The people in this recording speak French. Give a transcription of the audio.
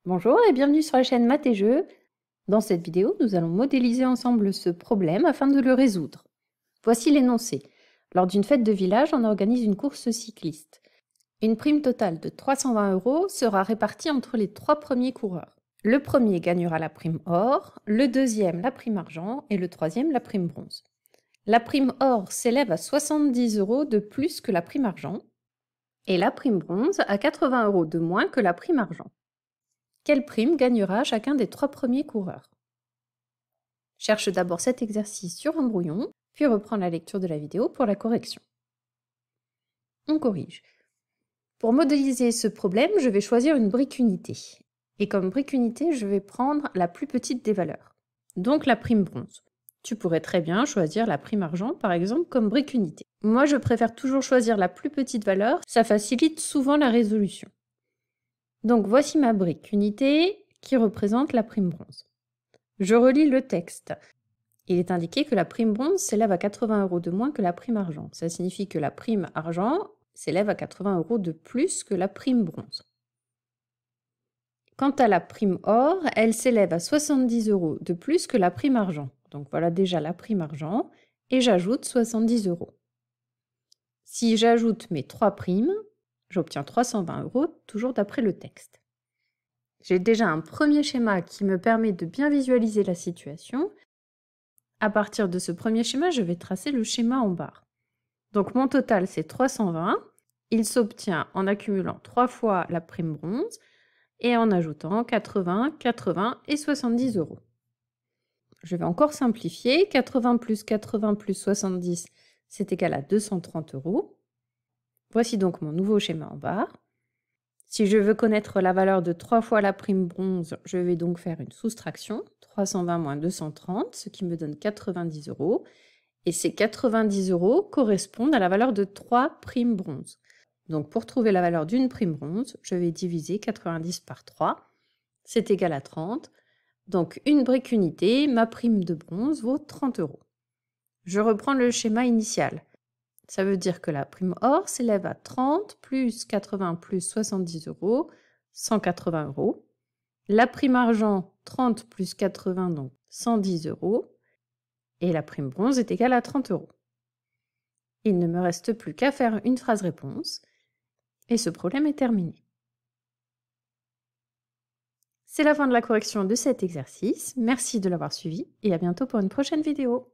Bonjour et bienvenue sur la chaîne Maths et Jeux. Dans cette vidéo, nous allons modéliser ensemble ce problème afin de le résoudre. Voici l'énoncé. Lors d'une fête de village, on organise une course cycliste. Une prime totale de 320 € sera répartie entre les 3 premiers coureurs. Le premier gagnera la prime or, le deuxième la prime argent et le troisième la prime bronze. La prime or s'élève à 70 € de plus que la prime argent et la prime bronze à 80 € de moins que la prime argent. Quelle prime gagnera chacun des 3 premiers coureurs? Cherche d'abord cet exercice sur un brouillon, puis reprends la lecture de la vidéo pour la correction. On corrige. Pour modéliser ce problème, je vais choisir une brique unité. Et comme brique unité, je vais prendre la plus petite des valeurs, donc la prime bronze. Tu pourrais très bien choisir la prime argent, par exemple, comme brique unité. Moi, je préfère toujours choisir la plus petite valeur, ça facilite souvent la résolution. Donc voici ma brique unité qui représente la prime bronze. Je relis le texte. Il est indiqué que la prime bronze s'élève à 80 € de moins que la prime argent. Ça signifie que la prime argent s'élève à 80 € de plus que la prime bronze. Quant à la prime or, elle s'élève à 70 € de plus que la prime argent. Donc voilà déjà la prime argent et j'ajoute 70 €. Si j'ajoute mes 3 primes, j'obtiens 320 €, toujours d'après le texte. J'ai déjà un premier schéma qui me permet de bien visualiser la situation. À partir de ce premier schéma, je vais tracer le schéma en barre. Donc mon total, c'est 320. Il s'obtient en accumulant 3 fois la prime bronze et en ajoutant 80, 80 et 70 €. Je vais encore simplifier. 80 plus 80 plus 70, c'est égal à 230 €. Voici donc mon nouveau schéma en barre. Si je veux connaître la valeur de 3 fois la prime bronze, je vais donc faire une soustraction. 320 moins 230, ce qui me donne 90 €. Et ces 90 € correspondent à la valeur de 3 primes bronze. Donc pour trouver la valeur d'une prime bronze, je vais diviser 90 par 3. C'est égal à 30. Donc une brique unité, ma prime de bronze vaut 30 €. Je reprends le schéma initial. Ça veut dire que la prime or s'élève à 30 plus 80 plus 70 €, 180 €. La prime argent, 30 plus 80, donc 110 €. Et la prime bronze est égale à 30 €. Il ne me reste plus qu'à faire une phrase réponse. Et ce problème est terminé. C'est la fin de la correction de cet exercice. Merci de l'avoir suivi et à bientôt pour une prochaine vidéo.